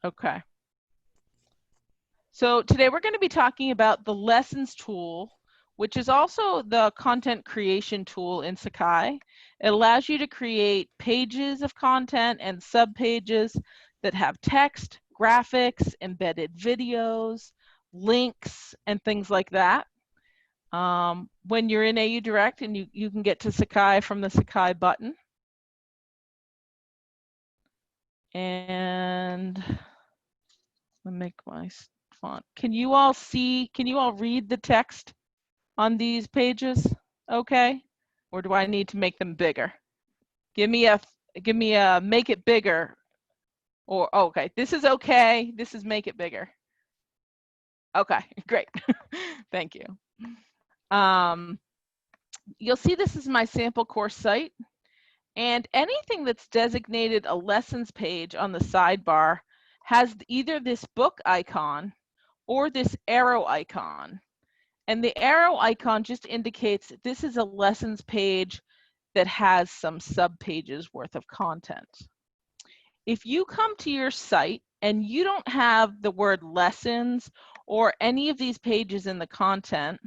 Okay. So today we're going to be talking about the lessons tool, which is also the content creation tool in Sakai. It allows you to create pages of content and subpages that have text, graphics, embedded videos, links, and things like that. When you're in AU Direct, and you can get to Sakai from the Sakai button. And let me make my font. Can you all read the text on these pages? Okay. Or do I need to make them bigger? Give me a make it bigger. Or okay, this is okay. This is make it bigger. Okay, great. Thank you. You'll see this is my sample course site, and anything that's designated a lessons page on the sidebar has either this book icon or this arrow icon. And the arrow icon just indicates that this is a lessons page that has some subpages worth of content. If you come to your site and you don't have the word lessons or any of these pages in the content,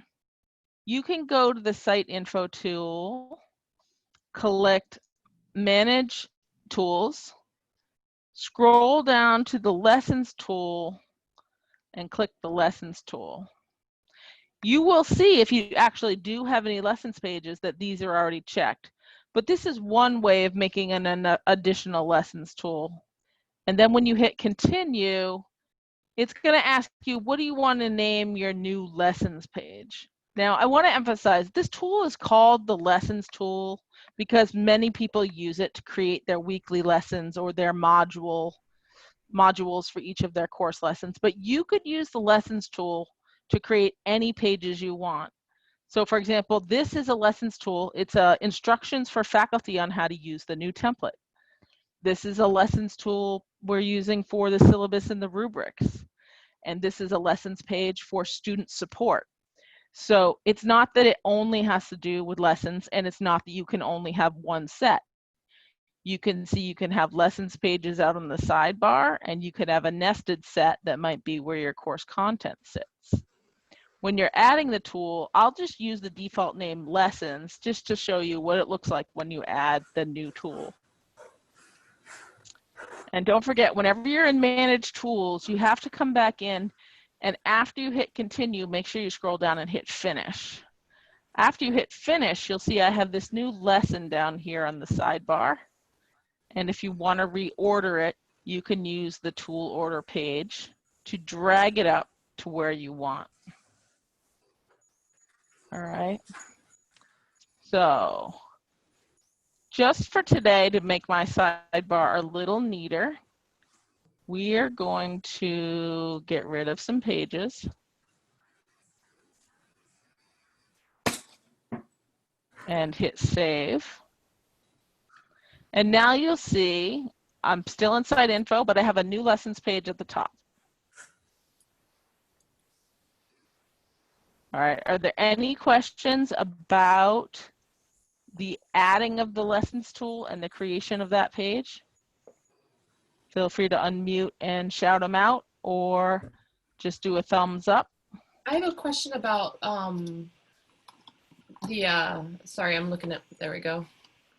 you can go to the site info tool, collect manage tools, scroll down to the lessons tool, and click the lessons tool. You will see if you actually do have any lessons pages that these are already checked. But this is one way of making an additional lessons tool. And then when you hit continue, it's going to ask you, what do you want to name your new lessons page? Now, I want to emphasize this tool is called the lessons tool because many people use it to create their weekly lessons or their modules for each of their course lessons. But you could use the lessons tool to create any pages you want. So for example, this is a lessons tool. It's instructions for faculty on how to use the new template. This is a lessons tool we're using for the syllabus and the rubrics. And this is a lessons page for student support. So it's not that it only has to do with lessons, and it's not that you can only have one set. You can see you can have lessons pages out on the sidebar, and you could have a nested set that might be where your course content sits. When you're adding the tool, I'll just use the default name lessons just to show you what it looks like when you add the new tool. And don't forget, whenever you're in manage tools, you have to come back in, and after you hit continue, make sure you scroll down and hit finish. After you hit finish, you'll see I have this new lesson down here on the sidebar. And if you want to reorder it, you can use the tool order page to drag it up to where you want. All right. So just for today, to make my sidebar a little neater, we are going to get rid of some pages. And hit save. And now you'll see I'm still inside info, but I have a new lessons page at the top. All right, are there any questions about the adding of the lessons tool and the creation of that page? Feel free to unmute and shout them out, or just do a thumbs up. I have a question about sorry, I'm looking at, there we go.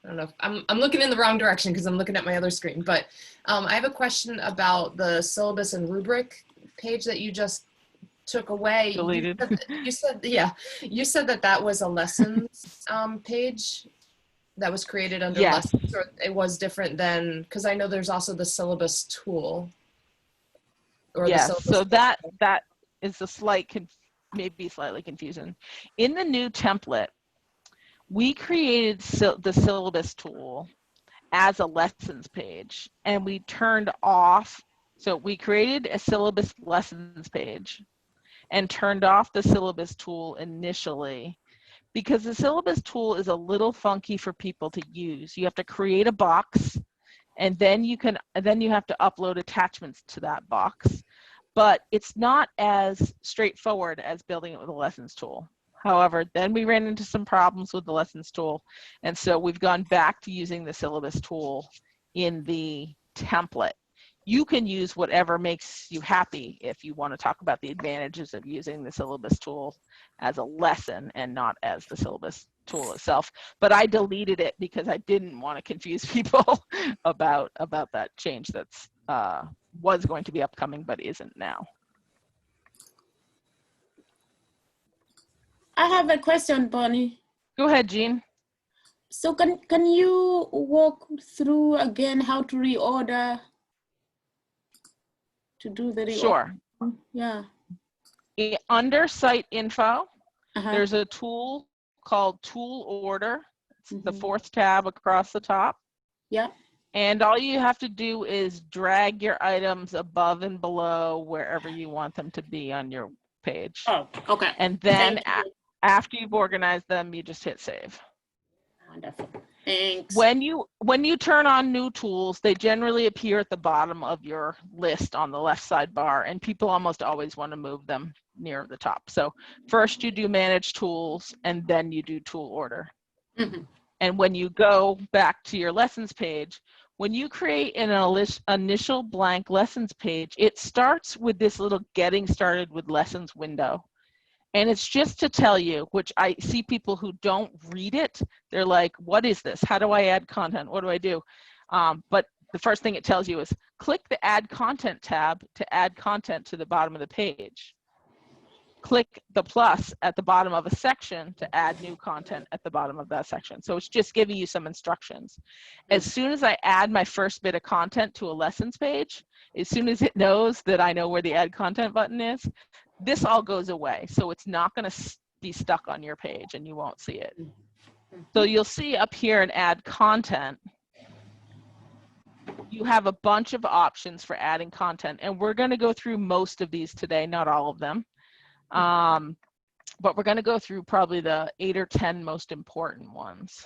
I don't know if I'm looking in the wrong direction because I'm looking at my other screen, but I have a question about the syllabus and rubric page that you just took away. Deleted. You said that was a lessons page that was created under lessons, or it was different than, because I know there's also the syllabus tool. Or yes, so that is a slight, maybe slightly confusing. In the new template, we created the syllabus tool as a lessons page, and we turned off, so we created a syllabus lessons page and turned off the syllabus tool initially, because the syllabus tool is a little funky for people to use. You have to create a box, and then you have to upload attachments to that box. But it's not as straightforward as building it with a lessons tool. However, then we ran into some problems with the lessons tool, and so we've gone back to using the syllabus tool in the template. you can use whatever makes you happy if you want to talk about the advantages of using the syllabus tool as a lesson and not as the syllabus tool itself. But I deleted it because I didn't want to confuse people about that change that's was going to be upcoming but isn't now. I have a question, Bonnie. Go ahead, Jean. So can you walk through again how to reorder, to do the reorder? Sure. Yeah. Under site info, there's a tool called tool order. It's the fourth tab across the top. Yeah. And all you have to do is drag your items above and below wherever you want them to be on your page. Oh, okay. And then after you've organized them, you just hit save. Wonderful. Thanks. When you turn on new tools, they generally appear at the bottom of your list on the left sidebar, and people almost always want to move them near the top. So first you do manage tools, and then you do tool order. And when you go back to your lessons page, when you create an initial blank lessons page, it starts with this little getting started with lessons window. And it's just to tell you, which I see people who don't read it, they're like, what is this? How do I add content? What do I do? But the first thing it tells you is click the add content tab to add content to the bottom of the page. Click the plus at the bottom of a section to add new content at the bottom of that section. So it's just giving you some instructions. As soon as I add my first bit of content to a lessons page, as soon as it knows that I know where the add content button is, this all goes away. So it's not going to be stuck on your page and you won't see it. So you'll see up here in add content, you have a bunch of options for adding content. And we're going to go through most of these today, not all of them. But we're going to go through probably the 8 or 10 most important ones.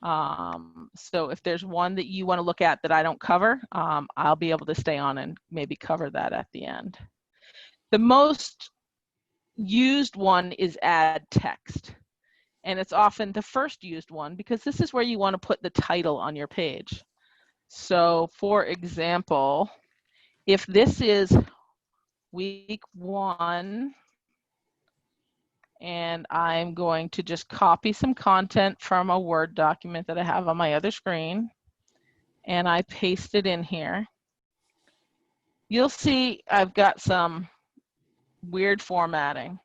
So if there's one that you want to look at that I don't cover, I'll be able to stay on and maybe cover that at the end. The most used one is add text. And it's often the first used one because this is where you want to put the title on your page. So for example, if this is week 1, and I'm going to just copy some content from a Word document that I have on my other screen, and I paste it in here. You'll see I've got some weird formatting.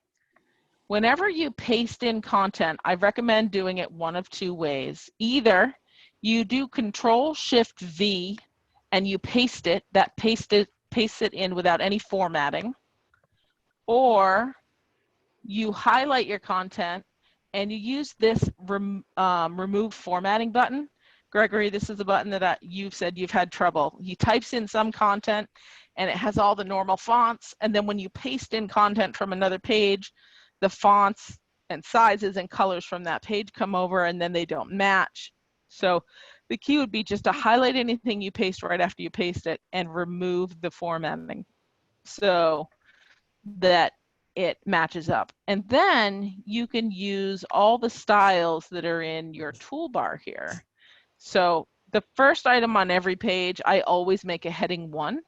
Whenever you paste in content, I recommend doing it one of 2 ways. Either you do Control-Shift-V and you paste it, paste it in without any formatting, or you highlight your content and you use this remove formatting button. Gregory, this is the button that you've said you've had trouble. He types in some content and it has all the normal fonts, and then when you paste in content from another page, the fonts and sizes and colors from that page come over and then they don't match. So the key would be just to highlight anything you paste right after you paste it and remove the formatting so that it matches up. And then you can use all the styles that are in your toolbar here. So the first item on every page, I always make a heading 1.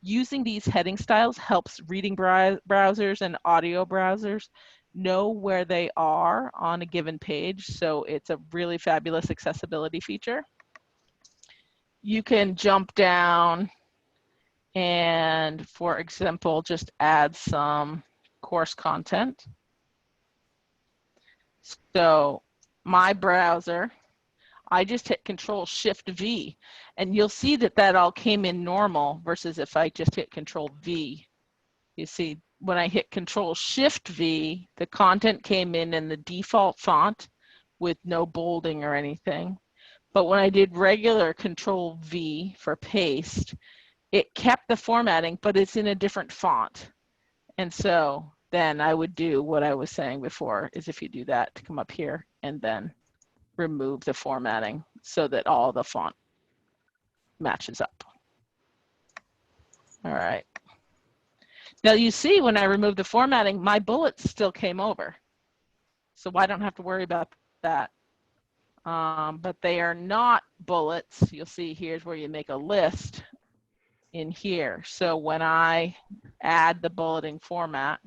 Using these heading styles helps reading browsers and audio browsers know where they are on a given page. So it's a really fabulous accessibility feature. You can jump down and, for example, just add some course content. So my browser, I just hit Control-Shift-V, and you'll see that that all came in normal versus if I just hit Control-V. You see, when I hit Control-Shift-V, the content came in the default font with no bolding or anything. But when I did regular Control-V for paste, it kept the formatting, but it's in a different font. And so then I would do what I was saying before, is if you do that, to come up here and then remove the formatting so that all the font matches up. All right. Now you see when I remove the formatting, my bullets still came over. So I don't have to worry about that. But they are not bullets. You'll see here's where you make a list. in here. So when I add the bulleting format,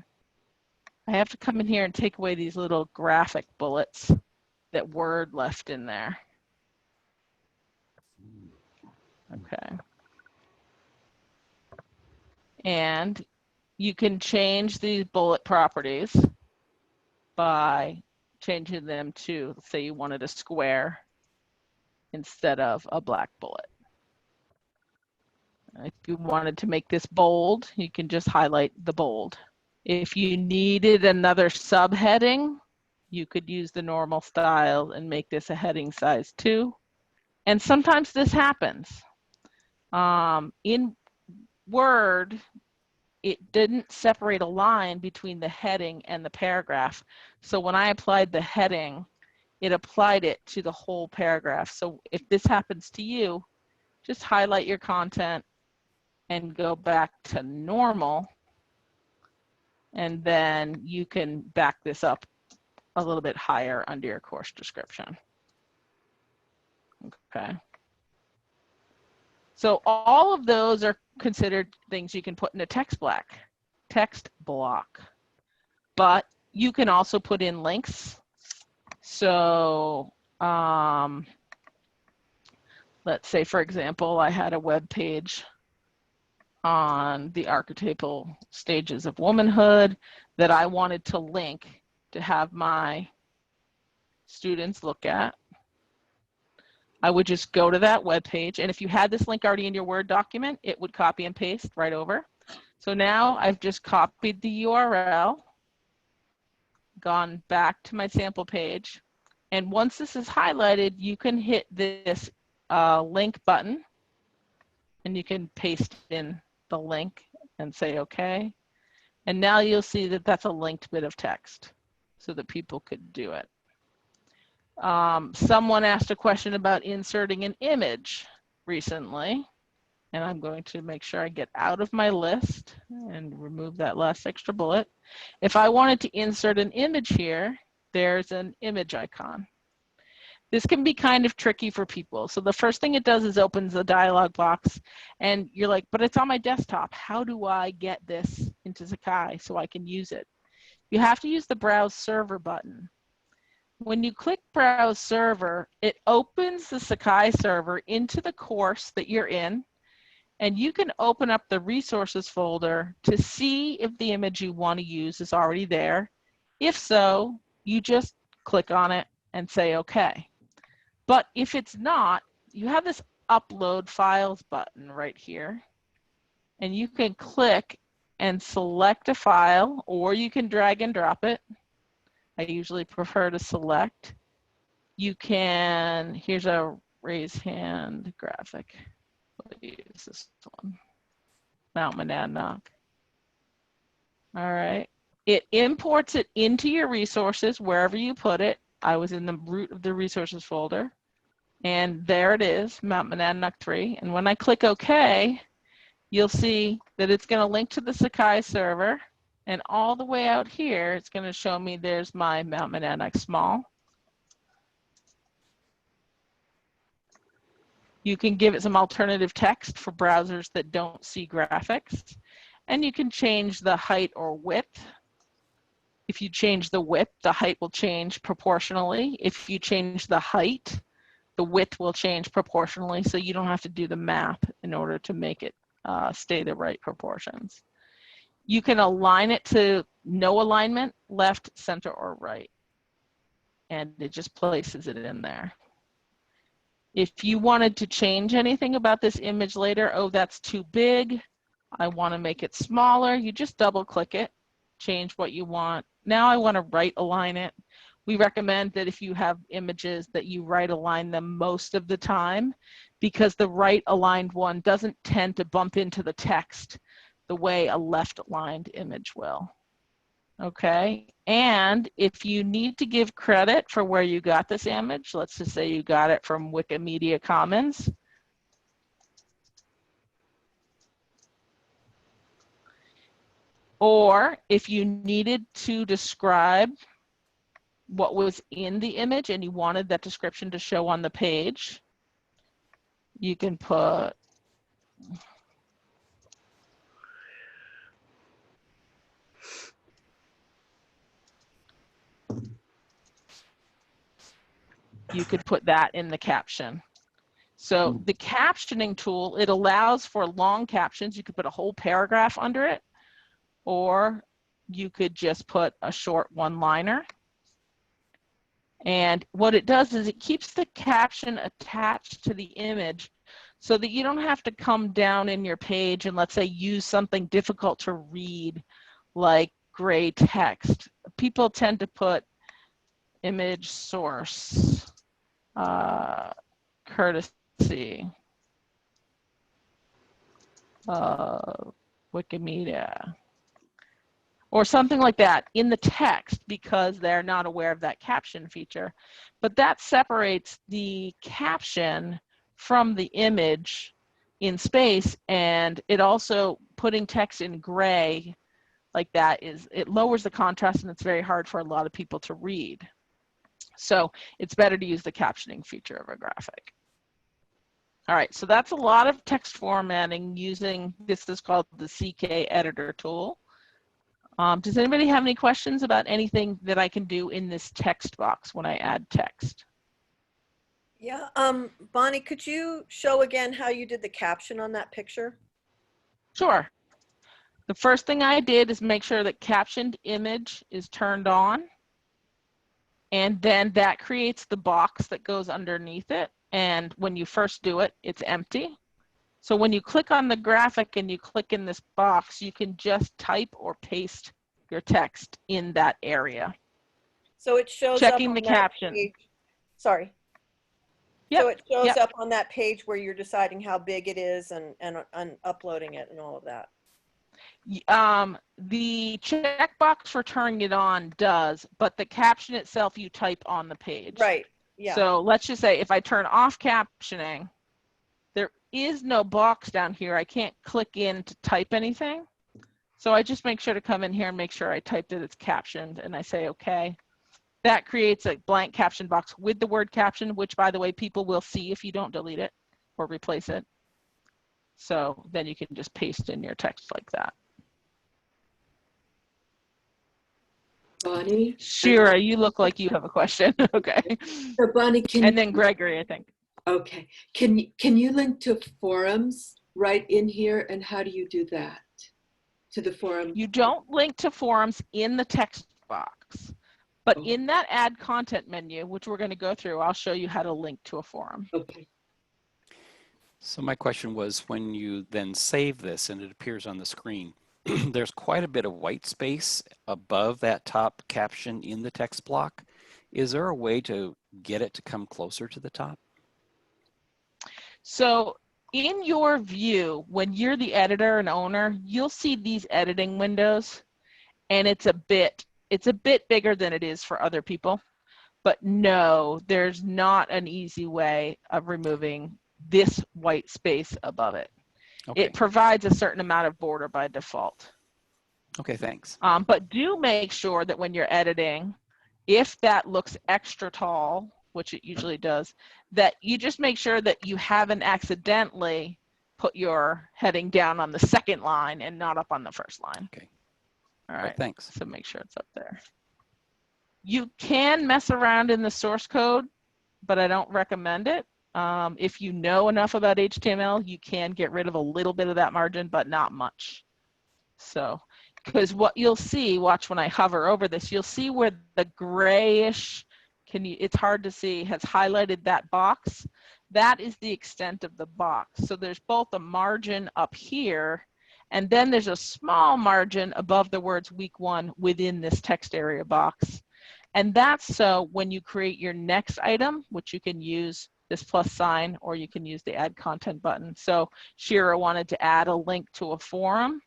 I have to come in here and take away these little graphic bullets that Word left in there. Okay. And you can change these bullet properties by changing them to, say you wanted a square instead of a black bullet. If you wanted to make this bold, you can just highlight the bold. If you needed another subheading, you could use the normal style and make this a heading size 2. And sometimes this happens. In Word, it didn't separate a line between the heading and the paragraph. So when I applied the heading, it applied it to the whole paragraph. So if this happens to you, just highlight your content and go back to normal. And then you can back this up a little bit higher under your course description. Okay. So all of those are considered things you can put in a text block. But you can also put in links. So let's say, for example, I had a web page on the archetypal stages of womanhood that I wanted to link to have my students look at. I would just go to that web page, and if you had this link already in your Word document, it would copy and paste right over. So now I've just copied the URL, gone back to my sample page, and once this is highlighted, you can hit this link button, and you can paste in the link and say okay. And now you'll see that that's a linked bit of text so that people could do it. Someone asked a question about inserting an image recently, and I'm going to make sure I get out of my list and remove that last extra bullet. If I wanted to insert an image here, there's an image icon. This can be kind of tricky for people. So the first thing it does is opens the dialog box, and you're like, but it's on my desktop. How do I get this into Sakai so I can use it? You have to use the Browse Server button. When you click Browse Server, it opens the Sakai server into the course that you're in, and you can open up the resources folder to see if the image you want to use is already there. If so, you just click on it and say okay. But if it's not, you have this Upload Files button right here, and you can click and select a file, or you can drag and drop it. I usually prefer to select. You can, here's a raise hand graphic. I'll use this one, Mount Monadnock. All right, it imports it into your resources wherever you put it. I was in the root of the resources folder, and there it is, Mount Monadnock 3. And when I click OK, you'll see that it's going to link to the Sakai server, and all the way out here, it's going to show me there's my Mount Monadnock small. You can give it some alternative text for browsers that don't see graphics, and you can change the height or width. If you change the width, the height will change proportionally. If you change the height, the width will change proportionally, so you don't have to do the math in order to make it stay the right proportions. You can align it to no alignment, left, center, or right, and it just places it in there. If you wanted to change anything about this image later, oh, that's too big, I want to make it smaller, you just double click it, change what you want. Now I want to right align it. We recommend that if you have images that you right align them most of the time, because the right aligned one doesn't tend to bump into the text the way a left aligned image will. Okay, and if you need to give credit for where you got this image, let's just say you got it from Wikimedia Commons, or if you needed to describe what was in the image and you wanted that description to show on the page, you can put you could put that in the caption. So the captioning tool, it allows for long captions. You could put a whole paragraph under it, or you could just put a short one-liner. And what it does is it keeps the caption attached to the image so that you don't have to come down in your page and, let's say, use something difficult to read like gray text. People tend to put image source, courtesy of Wikimedia, or something like that in the text because they're not aware of that caption feature. But that separates the caption from the image in space, and it also, putting text in gray like that, it lowers the contrast, and it's very hard for a lot of people to read. So it's better to use the captioning feature of a graphic. All right, so that's a lot of text formatting using, this is called the CK editor tool. Does anybody have any questions about anything that I can do in this text box when I add text? Yeah, Bonnie, could you show again how you did the caption on that picture? Sure. The first thing I did is make sure that captioned image is turned on. And then that creates the box that goes underneath it. And when you first do it, it's empty. So when you click on the graphic and you click in this box, you can just type or paste your text in that area. So it shows Checking up the on that caption. page. Sorry. Yep. So it shows Yep. up on that page where you're deciding how big it is and uploading it and all of that. The checkbox for turning it on does, but the caption itself you type on the page. Right. Yeah. So let's just say if I turn off captioning, there is no box down here. I can't click in to type anything. So I just make sure to come in here and make sure I typed it, it's captioned, and I say okay. That creates a blank caption box with the word caption, which, by the way, people will see if you don't delete it or replace it. So then you can just paste in your text like that. Bonnie? Shira, you look like you have a question. Okay. So Bonnie, And then Gregory, I think. okay. Can you link to forums right in here, and how do you do that? To the forum? You don't link to forums in the text box, but in that add content menu, which we're going to go through, I'll show you how to link to a forum. Okay. So my question was, when you then save this and it appears on the screen, there's quite a bit of white space above that top caption in the text block. Is there a way to get it to come closer to the top? So in your view, when you're the editor and owner, you'll see these editing windows, and it's a bit bigger than it is for other people. But no, there's not an easy way of removing this white space above it. Okay. It provides a certain amount of border by default. Okay, thanks. But do make sure that when you're editing, if that looks extra tall, which it usually does, that you just make sure that you haven't accidentally put your heading down on the second line and not up on the first line. Okay. All right, thanks. So make sure it's up there. You can mess around in the source code, but I don't recommend it. If you know enough about HTML, you can get rid of a little bit of that margin, but not much. So, because what you'll see, watch when I hover over this, you'll see where the grayish, it's hard to see, has highlighted that box. That is the extent of the box. So there's both a margin up here, and then there's a small margin above the words week 1 within this text area box. And that's so when you create your next item, which you can use this plus sign, or you can use the add content button. So Shira wanted to add a link to a forum.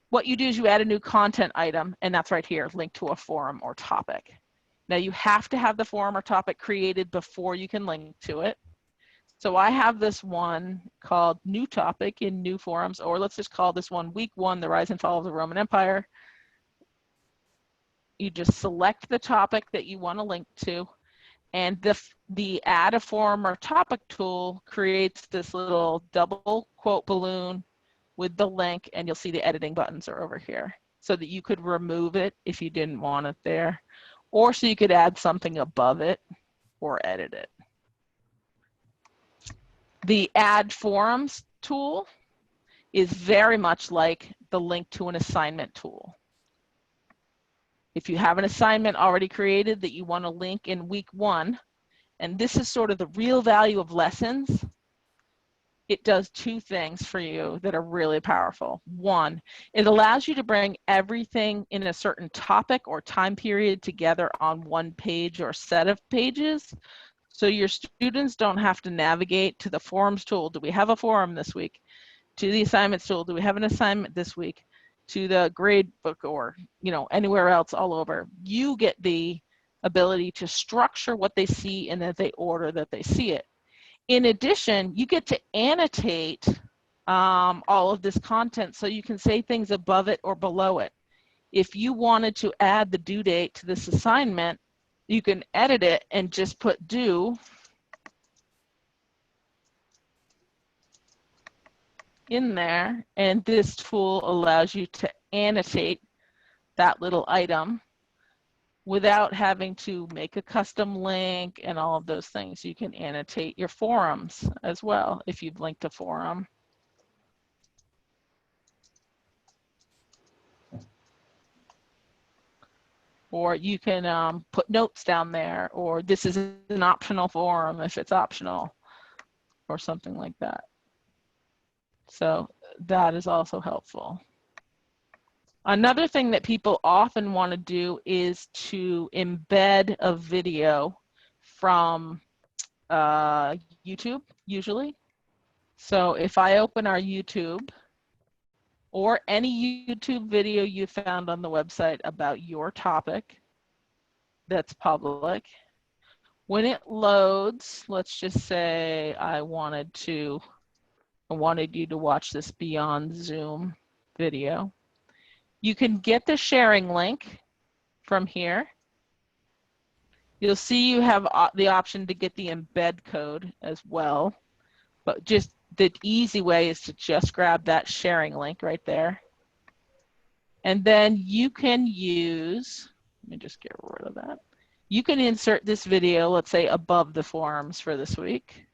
What you do is you add a new content item, and that's right here, link to a forum or topic. Now you have to have the forum or topic created before you can link to it. So I have this one called new topic in new forums, or let's just call this one week 1, the rise and fall of the Roman Empire. You just select the topic that you want to link to, and the add a forum or topic tool creates this little double quote balloon with the link, and you'll see the editing buttons are over here so that you could remove it if you didn't want it there, or so you could add something above it or edit it. The add forums tool is very much like the link to an assignment tool. If you have an assignment already created that you want to link in week 1, and this is sort of the real value of lessons, it does 2 things for you that are really powerful. 1, it allows you to bring everything in a certain topic or time period together on one page or set of pages. So your students don't have to navigate to the forums tool. Do we have a forum this week? To the assignments tool. Do we have an assignment this week? To the grade book, or anywhere else all over. You get the ability to structure what they see in the order that they see it. In addition, you get to annotate all of this content so you can say things above it or below it. If you wanted to add the due date to this assignment, you can edit it and just put due in there, and this tool allows you to annotate that little item without having to make a custom link and all of those things. You can annotate your forums as well if you've linked a forum. Or you can put notes down there, or this is an optional forum if it's optional, or something like that. So that is also helpful. Another thing that people often want to do is to embed a video from YouTube, usually. So if I open our YouTube, or any YouTube video you found on the website about your topic that's public, when it loads, let's just say I wanted you to watch this Beyond Zoom video. You can get the sharing link from here. You'll see you have the option to get the embed code as well, but just the easy way is to just grab that sharing link right there. And then you can use, let me just get rid of that. You can insert this video, let's say above the forums for this week.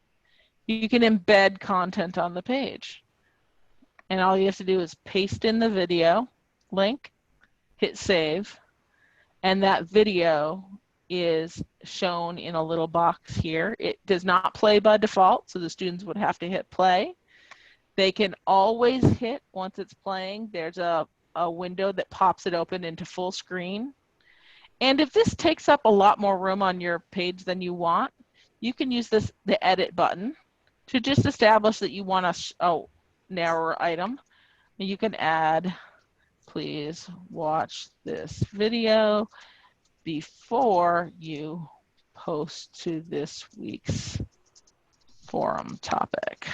You can embed content on the page. And all you have to do is paste in the video link, hit save, and that video is shown in a little box here. It does not play by default, so the students would have to hit play. They can always hit, once it's playing, there's a window that pops it open into full screen. And if this takes up a lot more room on your page than you want, you can use the edit button to just establish that you want a narrower item. You can add, please watch this video before you post to this week's forum topic.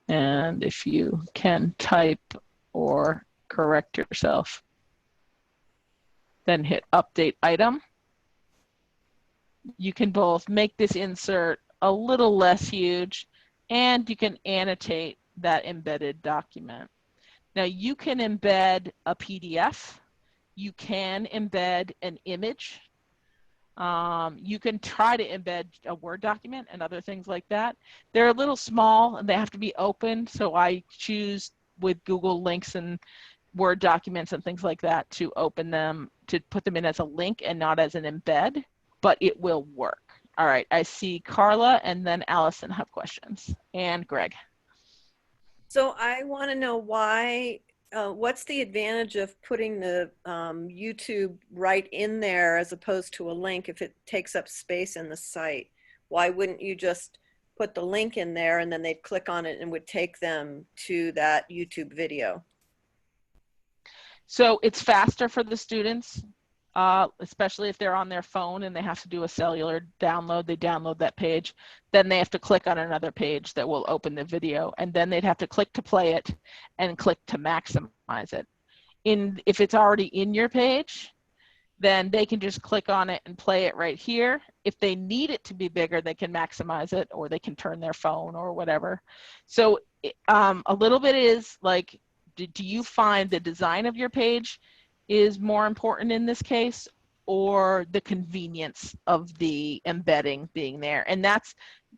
And if you can type or correct yourself, then hit update item. You can both make this insert a little less huge, and you can annotate that embedded document. Now you can embed a PDF. You can embed an image. You can try to embed a Word document and other things like that. They're a little small and they have to be open, so I choose with Google links and Word documents and things like that to open them, to put them in as a link and not as an embed, but it will work. All right, I see Carla and then Allison have questions, and Greg. So I want to know why, what's the advantage of putting the YouTube right in there as opposed to a link if it takes up space in the site? Why wouldn't you just put the link in there and then they'd click on it and would take them to that YouTube video? So it's faster for the students, especially if they're on their phone and they have to do a cellular download. They download that page, then they have to click on another page that will open the video, and then they'd have to click to play it and click to maximize it. If it's already in your page, then they can just click on it and play it right here. If they need it to be bigger, they can maximize it, or they can turn their phone or whatever. So a little bit is like, do you find the design of your page is more important in this case, or the convenience of the embedding being there. And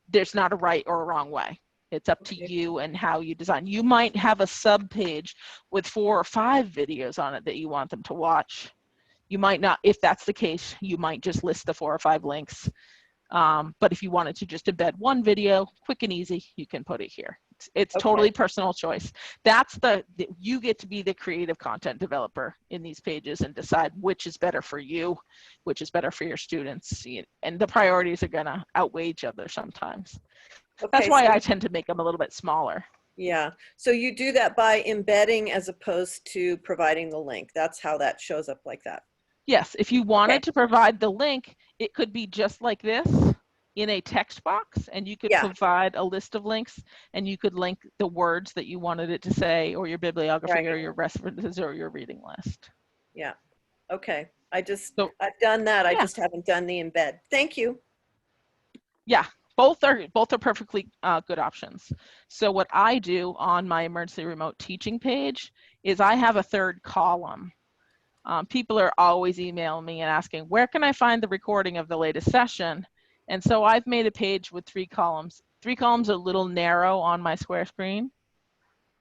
there's not a right or a wrong way. It's up to you and how you design. You might have a sub page with 4 or 5 videos on it that you want them to watch. You might not. If that's the case, you might just list the 4 or 5 links. But if you wanted to just embed one video, quick and easy, you can put it here. It's totally personal choice. You get to be the creative content developer in these pages and decide which is better for you, which is better for your students. And the priorities are gonna outweigh each other sometimes. That's why I tend to make them a little bit smaller. Yeah, so you do that by embedding as opposed to providing the link. That's how that shows up like that. Yes, if you wanted to provide the link, it could be just like this in a text box, and you could provide a list of links, and you could link the words that you wanted it to say, or your bibliography, or your references, or your reading list. Yeah, okay. I've done that. I just haven't done the embed. Thank you. Yeah. Both are perfectly good options. So what I do on my emergency remote teaching page is I have a 3rd column. People are always emailing me and asking, where can I find the recording of the latest session? And so I've made a page with 3 columns. 3 columns are a little narrow on my square screen,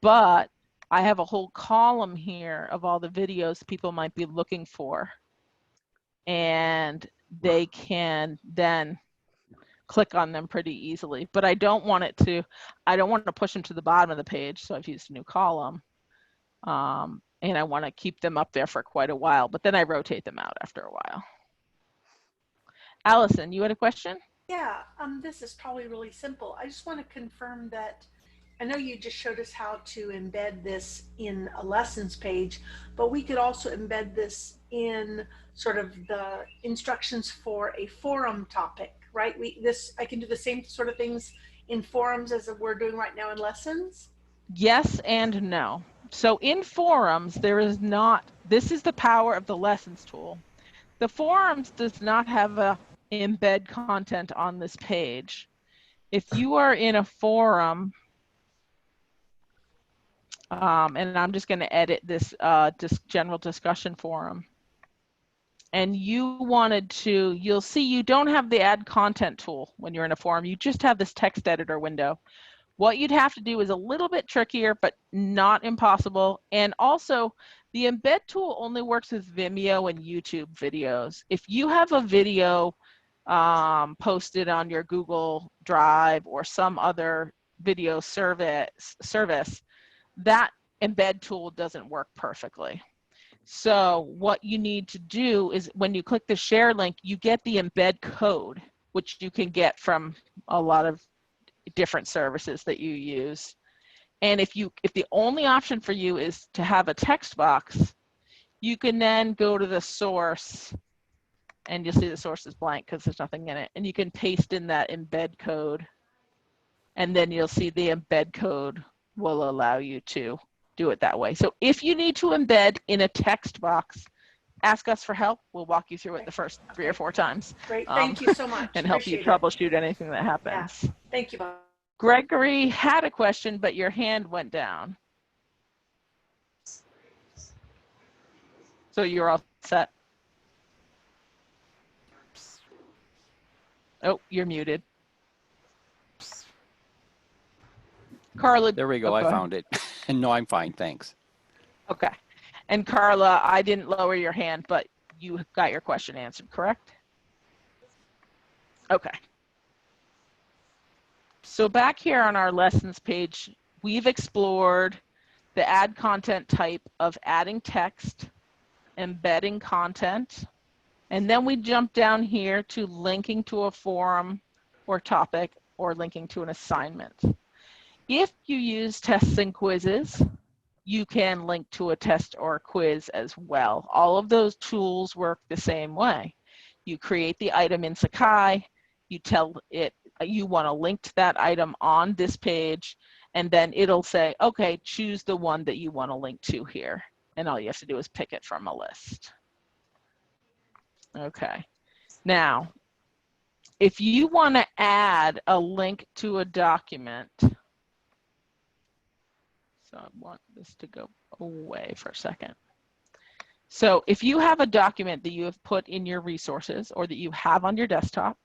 but I have a whole column here of all the videos people might be looking for. And they can then click on them pretty easily, but I don't want to push them to the bottom of the page. So I've used a new column. And I want to keep them up there for quite a while, but then I rotate them out after a while. Allison, you had a question? Yeah, this is probably really simple. I just want to confirm that I know you just showed us how to embed this in a lessons page, but we could also embed this in sort of the instructions for a forum topic, right? I can do the same sort of things in forums as we're doing right now in lessons? Yes and no. So in forums, this is the power of the lessons tool. The forums does not have a embed content on this page. If you are in a forum, and I'm just going to edit this general discussion forum, and you wanted to, you'll see you don't have the add content tool when you're in a forum. You just have this text editor window. What you'd have to do is a little bit trickier, but not impossible. And also, the embed tool only works with Vimeo and YouTube videos. If you have a video posted on your Google Drive or some other video service, that embed tool doesn't work perfectly. So what you need to do is when you click the share link, you get the embed code, which you can get from a lot of different services that you use. And if the only option for you is to have a text box, you can then go to the source, and you'll see the source is blank because there's nothing in it, and you can paste in that embed code, and then you'll see the embed code will allow you to do it that way. So if you need to embed in a text box, ask us for help. We'll walk you through it the first 3 or 4 times. Great, thank you so much. And help you troubleshoot anything that happens. Yeah. Thank you. Gregory had a question, but your hand went down. So you're all set. Oh, you're muted. Carla. There we go. I found it. And no, I'm fine. Thanks. Okay. And Carla, I didn't lower your hand, but you got your question answered, correct? Okay. So back here on our lessons page, we've explored the add content type of adding text, embedding content, and then we jump down here to linking to a forum or topic or linking to an assignment. If you use tests and quizzes, you can link to a test or a quiz as well. All of those tools work the same way. You create the item in Sakai, you tell it you want to link to that item on this page, and then it'll say, okay, choose the one that you want to link to here. And all you have to do is pick it from a list. Okay. Now, if you want to add a link to a document, so I want this to go away for a second. So if you have a document that you have put in your resources or that you have on your desktop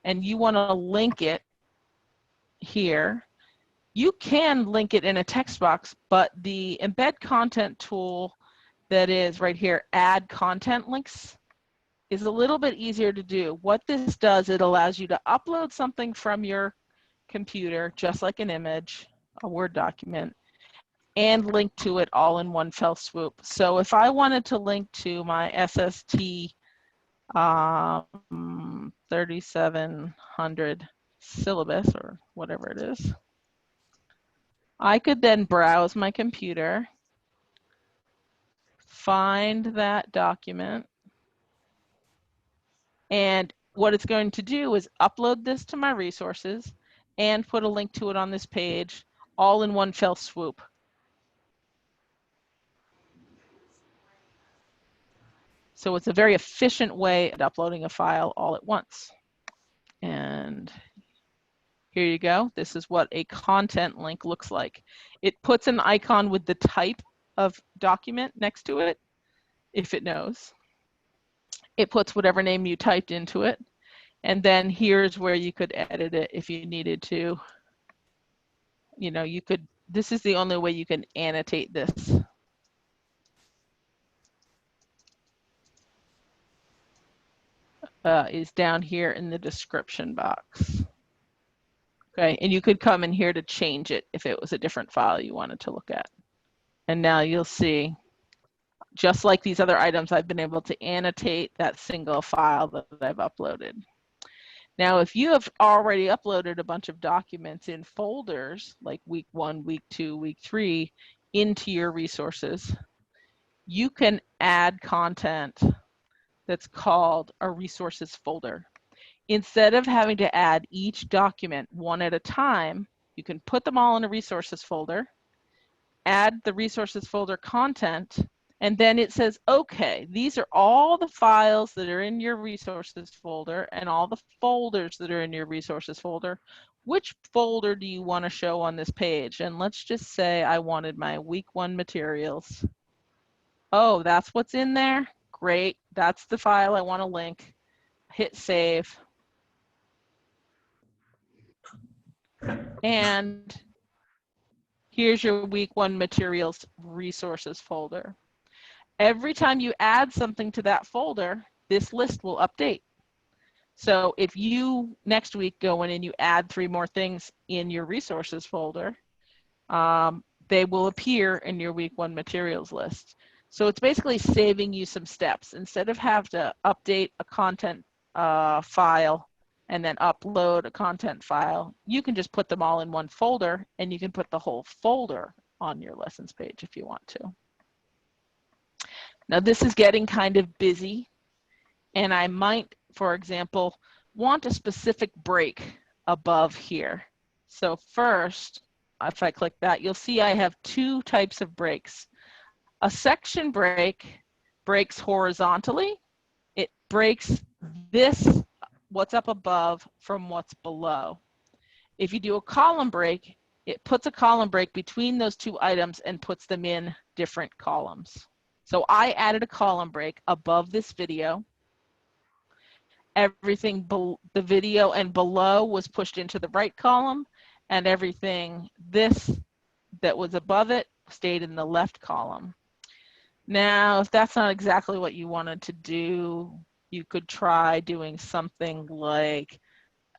and you want to link it here, you can link it in a text box, but the embed content tool that is right here, add content links, is a little bit easier to do. What this does, it allows you to upload something from your computer, just like an image, a Word document, and link to it all in one fell swoop. So if I wanted to link to my SST 3700 syllabus or whatever it is, I could then browse my computer, find that document, and what it's going to do is upload this to my resources and put a link to it on this page, all in one fell swoop. So it's a very efficient way of uploading a file all at once. And here you go. This is what a content link looks like. It puts an icon with the type of document next to it, if it knows. It puts whatever name you typed into it. And then here's where you could edit it if you needed to. You know, you could, this is the only way you can annotate this. Is down here in the description box. Okay, and you could come in here to change it if it was a different file you wanted to look at. And now you'll see, just like these other items, I've been able to annotate that single file that I've uploaded. Now, if you have already uploaded a bunch of documents in folders, like week 1, week 2, week 3, into your resources, you can add content that's called a resources folder. Instead of having to add each document one at a time, you can put them all in a resources folder, add the resources folder content, and then it says, okay, these are all the files that are in your resources folder and all the folders that are in your resources folder. Which folder do you want to show on this page? And let's just say I wanted my week 1 materials. Oh, that's what's in there? Great, that's the file I want to link. Hit save. And here's your week 1 materials resources folder. Every time you add something to that folder, this list will update. So if you next week go in and you add 3 more things in your resources folder, they will appear in your week 1 materials list. So it's basically saving you some steps. Instead of having to update a content file and then upload a content file, you can just put them all in one folder, and you can put the whole folder on your lessons page if you want to. Now this is getting kind of busy, and I might, for example, want a specific break above here. So first, if I click that, you'll see I have 2 types of breaks. A section break breaks horizontally. It breaks this, what's up above, from what's below. If you do a column break, it puts a column break between those 2 items and puts them in different columns. So I added a column break above this video. Everything, the video and below was pushed into the right column, and everything this that was above it stayed in the left column. Now, if that's not exactly what you wanted to do, you could try doing something like,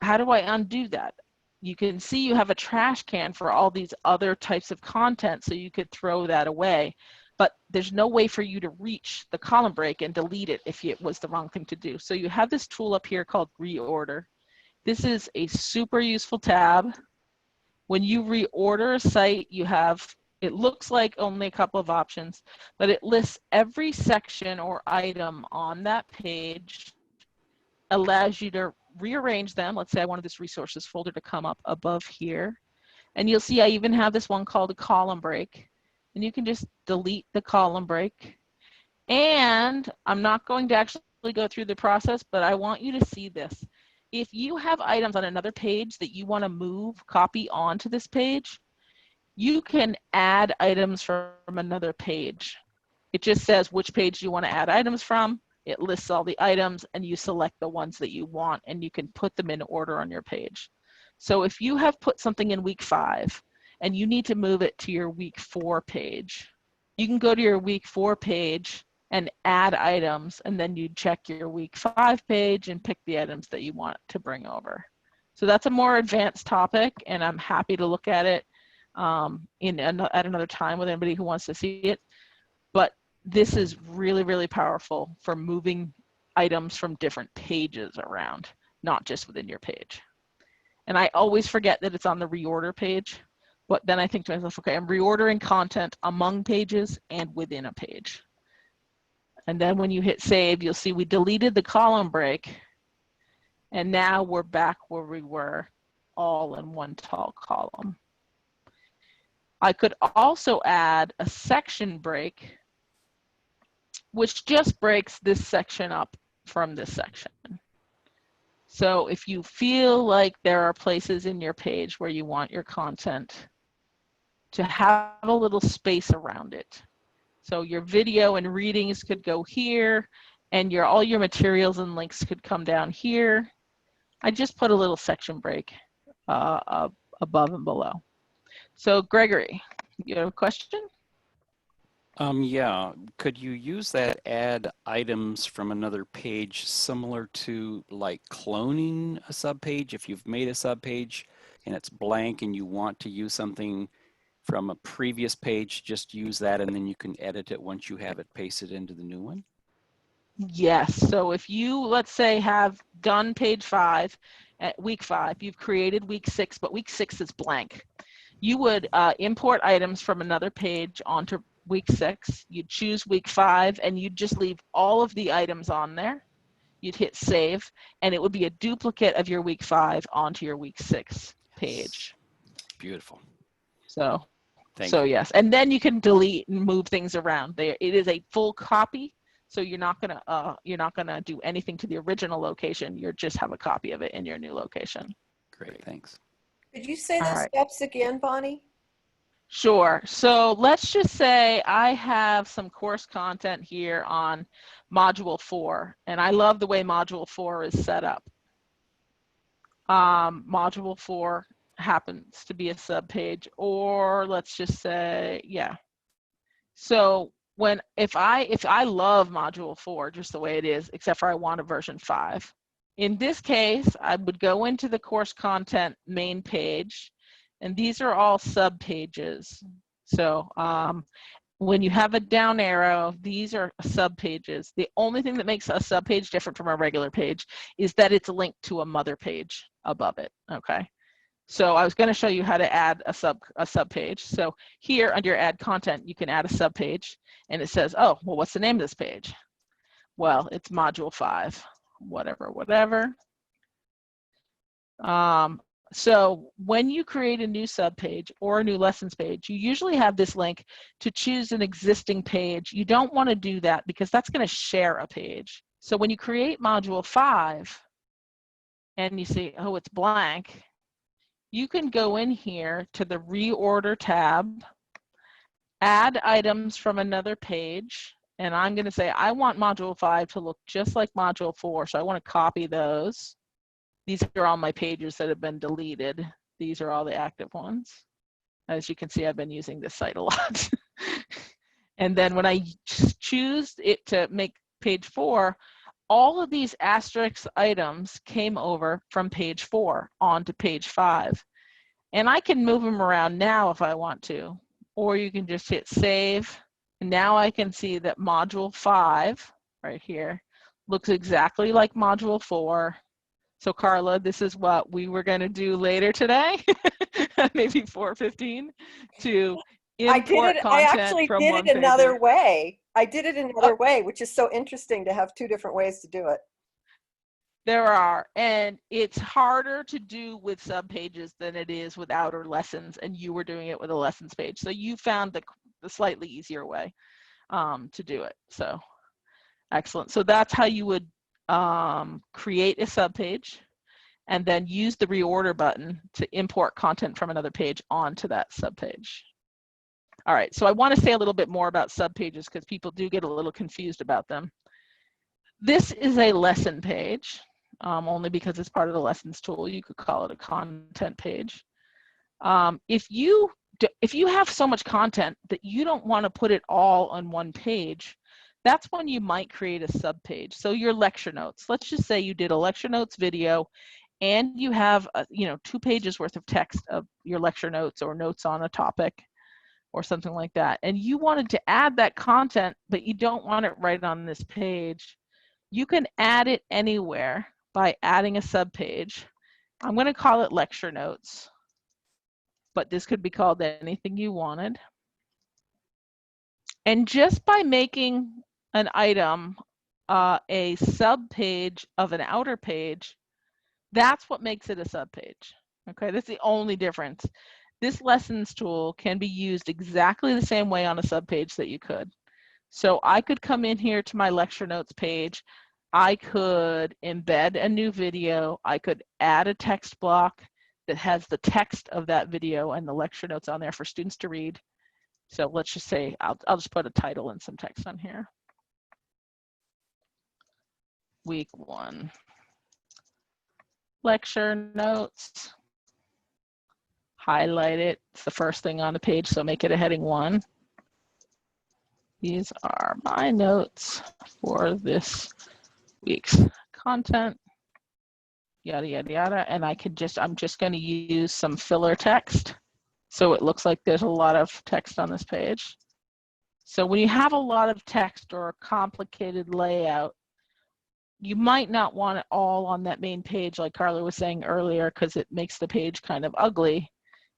how do I undo that? You can see you have a trash can for all these other types of content, so you could throw that away. But there's no way for you to reach the column break and delete it if it was the wrong thing to do. So you have this tool up here called reorder. This is a super useful tab. When you reorder a site, you have, it looks like only a couple of options, but it lists every section or item on that page, allows you to rearrange them. Let's say I wanted this resources folder to come up above here. And you'll see I even have this one called a column break. And you can just delete the column break. And I'm not going to actually go through the process, but I want you to see this. If you have items on another page that you want to move, copy onto this page, you can add items from another page. It just says which page you want to add items from. It lists all the items and you select the ones that you want and you can put them in order on your page. So if you have put something in week 5 and you need to move it to your week 4 page, you can go to your week 4 page and add items, and then you check your week 5 page and pick the items that you want to bring over. So that's a more advanced topic, and I'm happy to look at it at another time with anybody who wants to see it. But this is really, really powerful for moving items from different pages around, not just within your page. And I always forget that it's on the reorder page, but then I think to myself, okay, I'm reordering content among pages and within a page. And then when you hit save, you'll see we deleted the column break, and now we're back where we were, all in one tall column. I could also add a section break, which just breaks this section up from this section. So if you feel like there are places in your page where you want your content to have a little space around it. So your video and readings could go here, and all your materials and links could come down here. I just put a little section break above and below. So Gregory, you have a question? Yeah, could you use that add items from another page similar to like cloning a subpage? If you've made a subpage and it's blank and you want to use something from a previous page, just use that and then you can edit it once you have it pasted into the new one? Yes, so if you, let's say, have done page 5 at week 5, you've created week 6, but week 6 is blank. You would import items from another page onto week 6. You'd choose week 5 and you'd just leave all of the items on there. You'd hit save and it would be a duplicate of your week 5 onto your week 6 page. Beautiful. So Thank you. yes, and then you can delete and move things around. There, it is a full copy, so you're not gonna do anything to the original location. You just have a copy of it in your new location. Great, thanks. Could you say All those right. steps again, Bonnie? Sure. So let's just say I have some course content here on Module 4, and I love the way Module 4 is set up. Module 4 happens to be a subpage, or let's just say, yeah. So if I love Module 4 just the way it is, except for I want a version 5. In this case, I would go into the course content main page, and these are all subpages. So when you have a down arrow, these are subpages. The only thing that makes a subpage different from a regular page is that it's linked to a mother page above it, okay? So I was going to show you how to add a subpage. So here under add content, you can add a subpage, and it says, oh, well, what's the name of this page? Well, it's module 5, whatever. So when you create a new subpage or a new lessons page, you usually have this link to choose an existing page. You don't want to do that because that's going to share a page. So when you create module 5 and you see, oh, it's blank, you can go in here to the reorder tab, add items from another page, and I'm going to say I want module 5 to look just like module 4, so I want to copy those. These are all my pages that have been deleted. These are all the active ones. As you can see, I've been using this site a lot. And then when I choose it to make page 4, all of these asterisk items came over from page 4 onto page 5. And I can move them around now if I want to, or you can just hit save. And now I can see that module 5 right here looks exactly like module 4. So Carla, this is what we were going to do later today, maybe 4:15, to import content I actually from did one it another page. way. I did it another way, which is so interesting to have 2 different ways to do it. There are, and it's harder to do with subpages than it is with outer lessons, and you were doing it with a lessons page. So you found the slightly easier way to do it. So excellent. So that's how you would create a subpage and then use the reorder button to import content from another page onto that subpage. All right, so I want to say a little bit more about subpages because people do get a little confused about them. This is a lesson page, only because it's part of the lessons tool. You could call it a content page. If you have so much content that you don't want to put it all on one page, that's when you might create a subpage. So your lecture notes, let's just say you did a lecture notes video and you have 2 pages worth of text of your lecture notes or notes on a topic or something like that, and you wanted to add that content but you don't want it right on this page. You can add it anywhere by adding a subpage. I'm going to call it lecture notes, but this could be called anything you wanted. And just by making an item a subpage of an outer page, that's what makes it a subpage. Okay, that's the only difference. This lessons tool can be used exactly the same way on a subpage that you could. So I could come in here to my lecture notes page. I could embed a new video. I could add a text block that has the text of that video and the lecture notes on there for students to read. So let's just say, I'll just put a title and some text on here. Week 1. Lecture notes. Highlight it. It's the first thing on the page, so make it a heading 1. These are my notes for this week's content. Yada, yada, yada. And I'm just going to use some filler text so it looks like there's a lot of text on this page. So when you have a lot of text or a complicated layout, you might not want it all on that main page like Carla was saying earlier, because it makes the page kind of ugly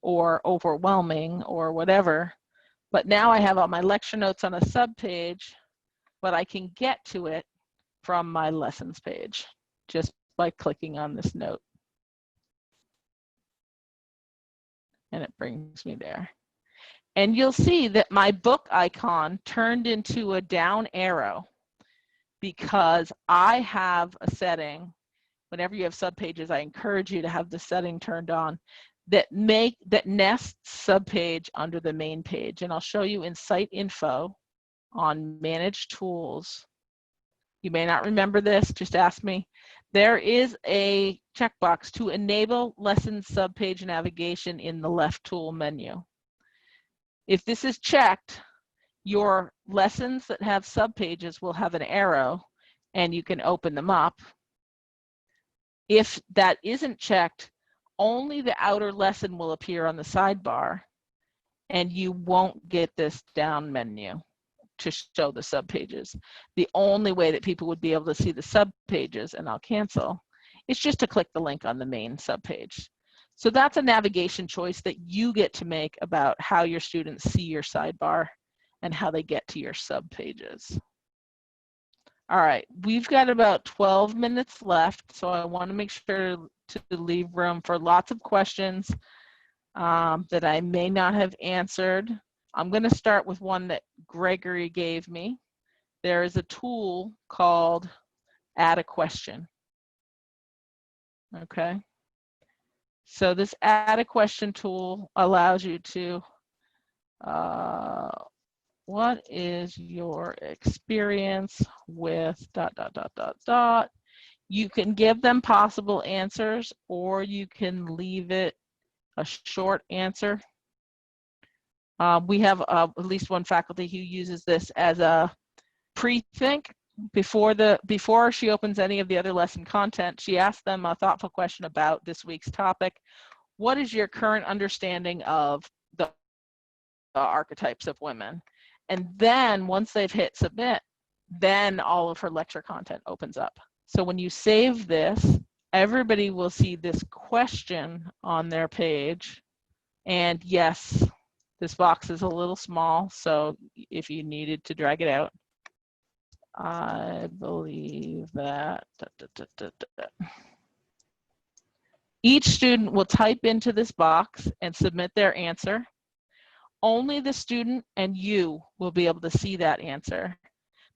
or overwhelming or whatever. But now I have all my lecture notes on a subpage, but I can get to it from my lessons page just by clicking on this note. And it brings me there. And you'll see that my book icon turned into a down arrow because I have a setting. Whenever you have subpages, I encourage you to have the setting turned on that nests subpage under the main page. And I'll show you in Site Info on Manage Tools. You may not remember this, just ask me. There is a checkbox to enable lesson subpage navigation in the left tool menu. If this is checked, your lessons that have subpages will have an arrow and you can open them up. If that isn't checked, only the outer lesson will appear on the sidebar and you won't get this down menu to show the subpages. The only way that people would be able to see the subpages, and I'll cancel, is just to click the link on the main subpage. So that's a navigation choice that you get to make about how your students see your sidebar and how they get to your subpages. All right, we've got about 12 minutes left, so I want to make sure to leave room for lots of questions that I may not have answered. I'm going to start with one that Gregory gave me. There is a tool called Add a Question. Okay. So this Add a Question tool allows you to, what is your experience with ... You can give them possible answers or you can leave it a short answer. We have at least one faculty who uses this as a pre-think. Before she opens any of the other lesson content, she asks them a thoughtful question about this week's topic. What is your current understanding of the archetypes of women? And then once they've hit submit, then all of her lecture content opens up. So when you save this, everybody will see this question on their page. And yes, this box is a little small, so if you needed to drag it out, I believe that each student will type into this box and submit their answer. Only the student and you will be able to see that answer.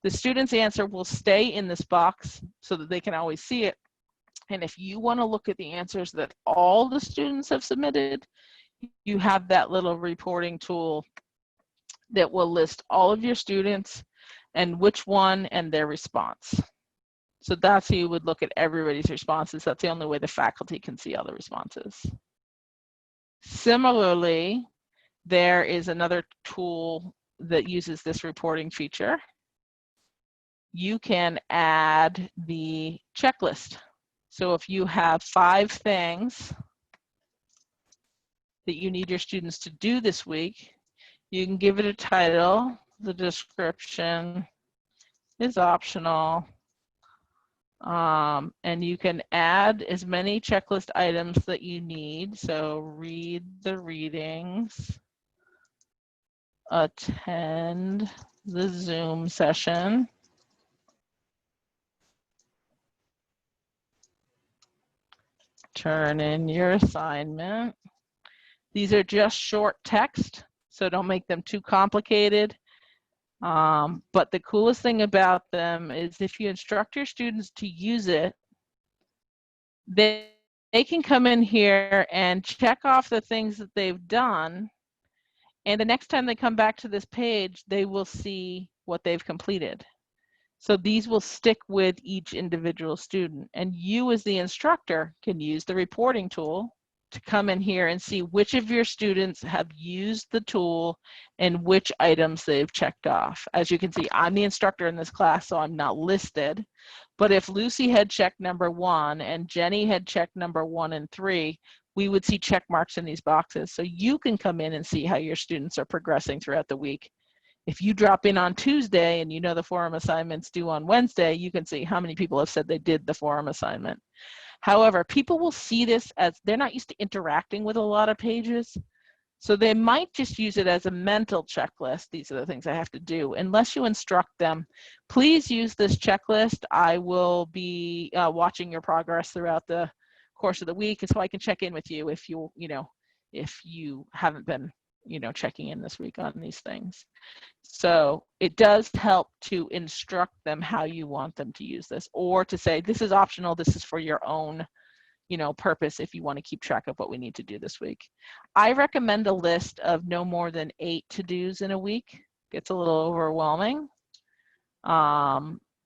The student's answer will stay in this box so that they can always see it. And if you want to look at the answers that all the students have submitted, you have that little reporting tool that will list all of your students and which one and their response. So that's how you would look at everybody's responses. That's the only way the faculty can see all the responses. Similarly, there is another tool that uses this reporting feature. You can add the checklist. So if you have 5 things that you need your students to do this week, you can give it a title. The description is optional. And you can add as many checklist items that you need. So read the readings, attend the Zoom session, turn in your assignment. These are just short text, so don't make them too complicated. But the coolest thing about them is if you instruct your students to use it, they can come in here and check off the things that they've done. And the next time they come back to this page, they will see what they've completed. So these will stick with each individual student. And you as the instructor can use the reporting tool to come in here and see which of your students have used the tool and which items they've checked off. As you can see, I'm the instructor in this class, so I'm not listed. But if Lucy had checked number 1 and Jenny had checked number 1 and 3, we would see check marks in these boxes. So you can come in and see how your students are progressing throughout the week. If you drop in on Tuesday and you know the forum assignment's due on Wednesday, you can see how many people have said they did the forum assignment. However, people will see this as they're not used to interacting with a lot of pages. So they might just use it as a mental checklist. These are the things I have to do. Unless you instruct them, please use this checklist. I will be watching your progress throughout the course of the week, so I can check in with you if if you haven't been, checking in this week on these things. So it does help to instruct them how you want them to use this, or to say, this is optional, this is for your own, purpose if you want to keep track of what we need to do this week. I recommend a list of no more than 8 to-dos in a week. Gets a little overwhelming.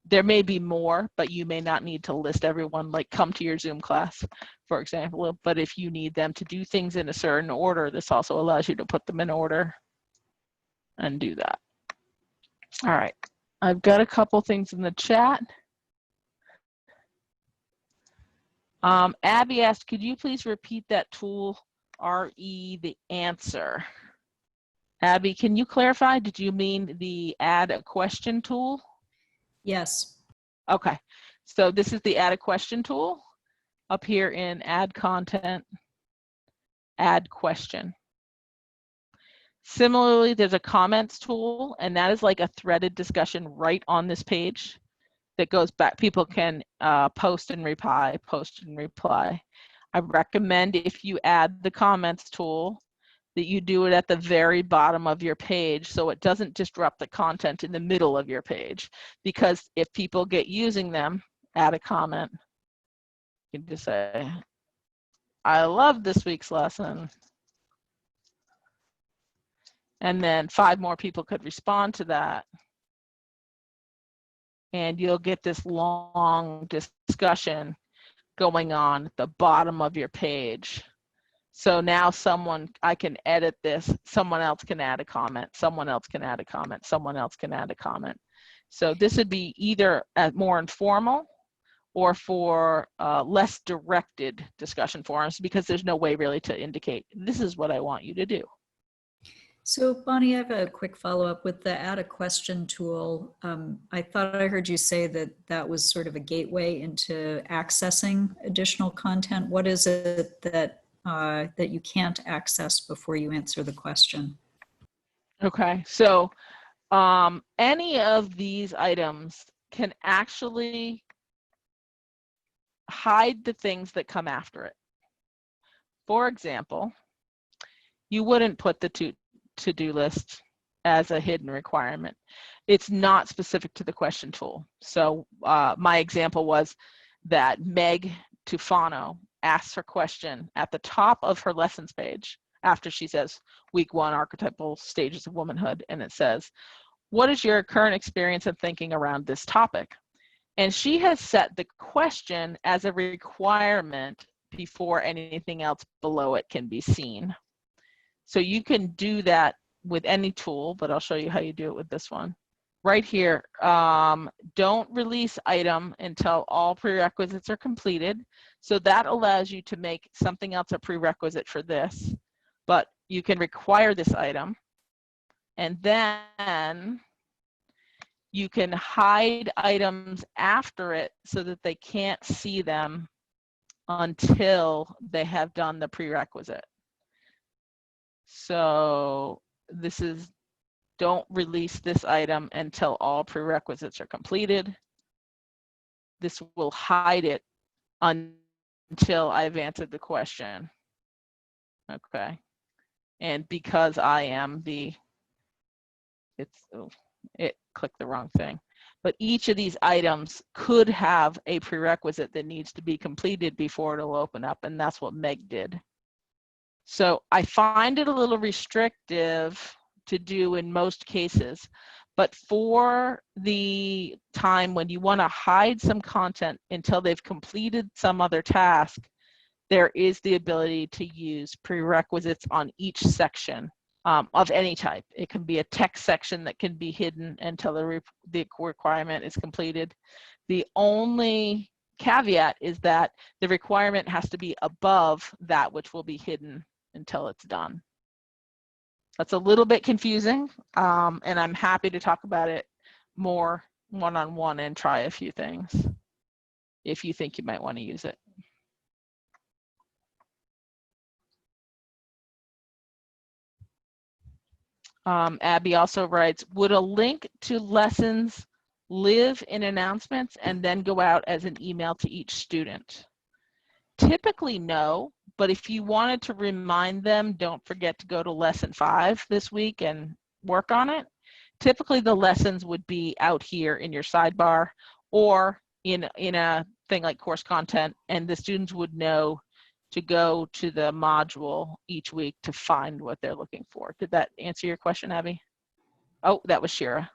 There may be more, but you may not need to list everyone, like come to your Zoom class, for example. But if you need them to do things in a certain order, this also allows you to put them in order and do that. All right, I've got a couple things in the chat. Abby asked, could you please repeat that tool, RE, the answer? Abby, can you clarify? Did you mean the add a question tool? Yes. Okay, so this is the add a question tool up here in add content, add question. Similarly, there's a comments tool, and that is like a threaded discussion right on this page that goes back. People can post and reply, post and reply. I recommend if you add the comments tool that you do it at the very bottom of your page so it doesn't disrupt the content in the middle of your page. Because if people get using them, add a comment. You can just say, I love this week's lesson. And then 5 more people could respond to that. And you'll get this long discussion going on at the bottom of your page. So now I can edit this, someone else can add a comment, someone else can add a comment, someone else can add a comment. So this would be either more informal or for less directed discussion forums, because there's no way really to indicate, this is what I want you to do. So Bonnie, I have a quick follow-up with the add a question tool. I thought I heard you say that that was sort of a gateway into accessing additional content. What is it that that you can't access before you answer the question? Okay, so any of these items can actually hide the things that come after it. For example, you wouldn't put the to-do list as a hidden requirement. It's not specific to the question tool. So my example was that Meg Tufano asks her question at the top of her lessons page, after she says week 1 archetypal stages of womanhood, and it says, what is your current experience and thinking around this topic? And she has set the question as a requirement before anything else below it can be seen. So you can do that with any tool, but I'll show you how you do it with this one. Right here, don't release item until all prerequisites are completed. So that allows you to make something else a prerequisite for this, but you can require this item, and then you can hide items after it so that they can't see them until they have done the prerequisite. So this is, don't release this item until all prerequisites are completed. This will hide it until I've answered the question. Okay. And because I am the, it clicked the wrong thing. But each of these items could have a prerequisite that needs to be completed before it'll open up, and that's what Meg did. So I find it a little restrictive to do in most cases, but for the time when you want to hide some content until they've completed some other task, there is the ability to use prerequisites on each section of any type. It can be a text section that can be hidden until the requirement is completed. The only caveat is that the requirement has to be above that which will be hidden until it's done. That's a little bit confusing, and I'm happy to talk about it more one-on-one and try a few things if you think you might want to use it. Abby also writes, would a link to lessons live in announcements and then go out as an email to each student? Typically no, but if you wanted to remind them, don't forget to go to lesson 5 this week and work on it. Typically the lessons would be out here in your sidebar or in a thing like course content, and the students would know to go to the module each week to find what they're looking for. Did that answer your question, Abby? Oh, that was Shira.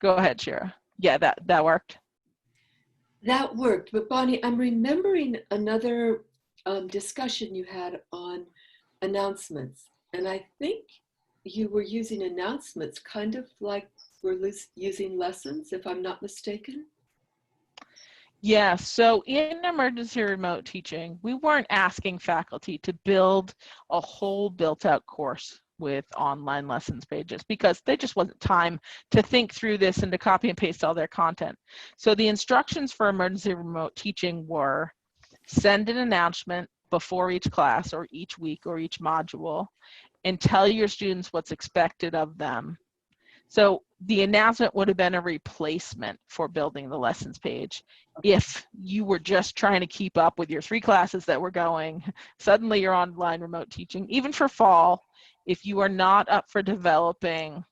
Go ahead, Shira. Yeah, that worked. That worked, but Bonnie, I'm remembering another discussion you had on announcements, and I think you were using announcements kind of like we're using lessons, if I'm not mistaken. Yeah, so in emergency remote teaching, we weren't asking faculty to build a whole built-out course with online lessons pages because there just wasn't time to think through this and to copy and paste all their content. So the instructions for emergency remote teaching were send an announcement before each class or each week or each module and tell your students what's expected of them. So the announcement would have been a replacement for building the lessons page. If you were just trying to keep up with your 3 classes that were going, suddenly you're online remote teaching. Even for fall, if you are not up for developing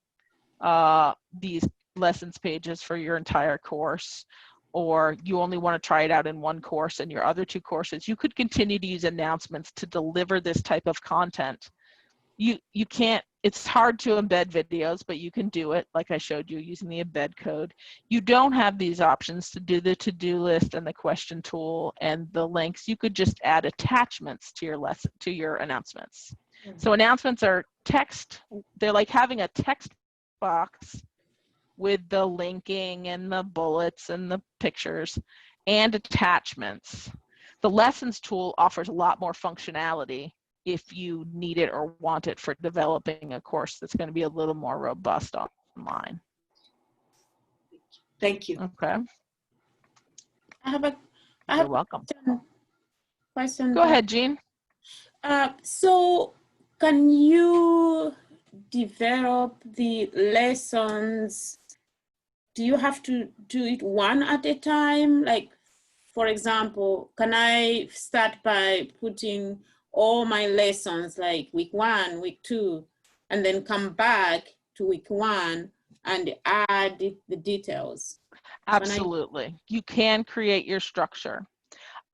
these lessons pages for your entire course, or you only want to try it out in one course and your other 2 courses, you could continue to use announcements to deliver this type of content. You can't, it's hard to embed videos, but you can do it like I showed you using the embed code. You don't have these options to do the to-do list and the question tool and the links. You could just add attachments to your lesson, to your announcements. So announcements are text, they're like having a text box with the linking and the bullets and the pictures and attachments. The lessons tool offers a lot more functionality if you need it or want it for developing a course that's going to be a little more robust online. Thank you. Okay. You're welcome. Question. Go ahead, Jean. So can you develop the lessons? Do you have to do it one at a time? Like, for example, can I start by putting all my lessons like week 1, week 2, and then come back to week 1 and add the details? Absolutely. You can create your structure.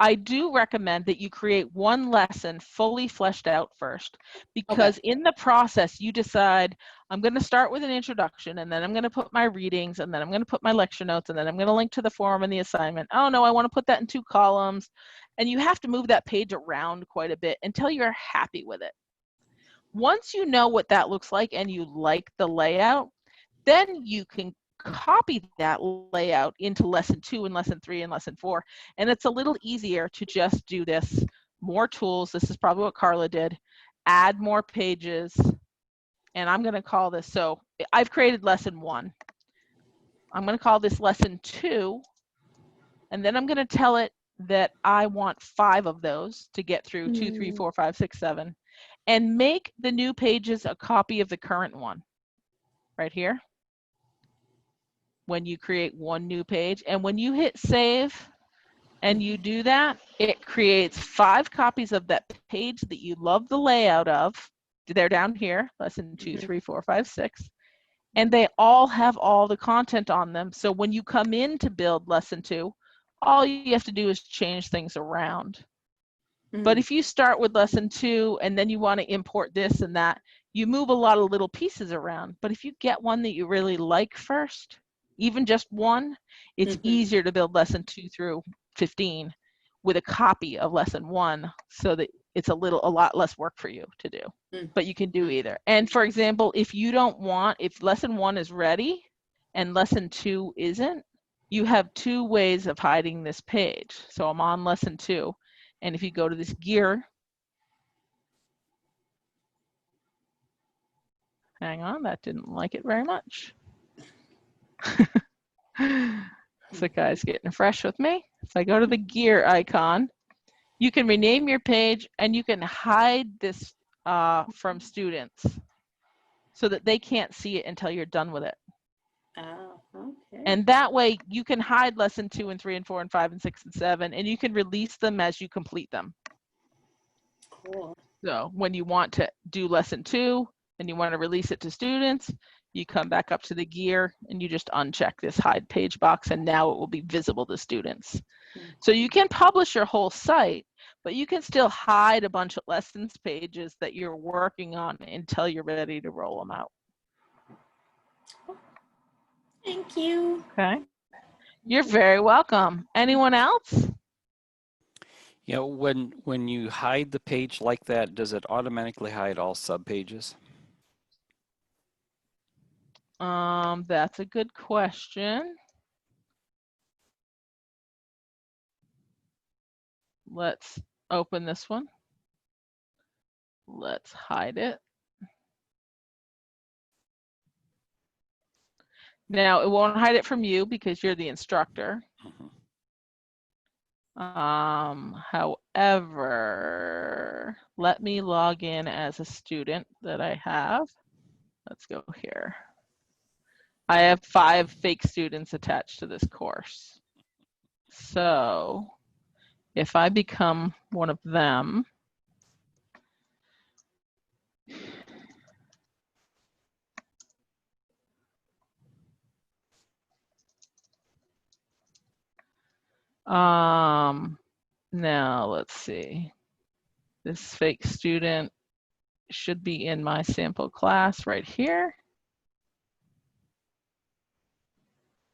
I do recommend that you create one lesson fully fleshed out first, because in the process you decide, I'm going to start with an introduction, and then I'm going to put my readings, and then I'm going to put my lecture notes, and then I'm going to link to the forum and the assignment. Oh no, I want to put that in 2 columns. And you have to move that page around quite a bit until you're happy with it. Once you know what that looks like and you like the layout, then you can copy that layout into lesson 2 and lesson 3 and lesson 4. And it's a little easier to just do this. More tools. This is probably what Carla did. Add more pages. And I'm going to call this, so I've created lesson 1. I'm going to call this lesson 2. And then I'm going to tell it that I want 5 of those to get through 2, 3, 4, 5, 6, 7. And make the new pages a copy of the current one. Right here. When you create one new page, and when you hit save and you do that, it creates 5 copies of that page that you love the layout of. They're down here, lesson 2, 3, 4, 5, 6, and they all have all the content on them. So when you come in to build lesson 2, all you have to do is change things around. But if you start with lesson 2 and then you want to import this and that, you move a lot of little pieces around. But if you get one that you really like first, even just one, it's easier to build lesson 2 through 15 with a copy of lesson 1, so that it's a lot less work for you to do. But you can do either. And for example, if lesson 1 is ready and lesson 2 isn't, you have 2 ways of hiding this page. So I'm on lesson 2, and if you go to this gear, hang on, that didn't like it very much. Sakai's getting fresh with me. If I go to the gear icon, you can rename your page, and you can hide this from students so that they can't see it until you're done with it. Oh, okay. And that way you can hide lesson 2 and 3 and 4 and 5 and 6 and 7, and you can release them as you complete them. Cool. So when you want to do lesson 2 and you want to release it to students, you come back up to the gear and you just uncheck this hide page box, and now it will be visible to students. So you can publish your whole site, but you can still hide a bunch of lessons pages that you're working on until you're ready to roll them out. Thank you. Okay. You're very welcome. Anyone else? Yeah, when you hide the page like that, does it automatically hide all subpages? That's a good question. Let's open this one. Let's hide it. Now, it won't hide it from you because you're the instructor. However, let me log in as a student that I have. Let's go here. I have 5 fake students attached to this course. So if I become one of them, now let's see. This fake student should be in my sample class right here.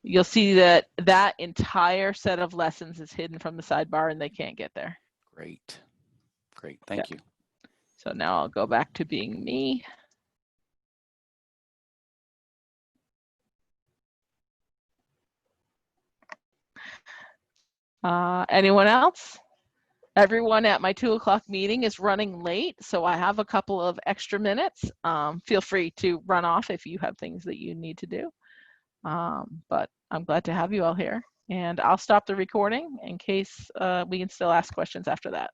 You'll see that that entire set of lessons is hidden from the sidebar and they can't get there. Great. Great. Thank you. So now I'll go back to being me. Anyone else? Everyone at my 2 o'clock meeting is running late, so I have a couple of extra minutes. Feel free to run off if you have things that you need to do. But I'm glad to have you all here, and I'll stop the recording in case we can still ask questions after that.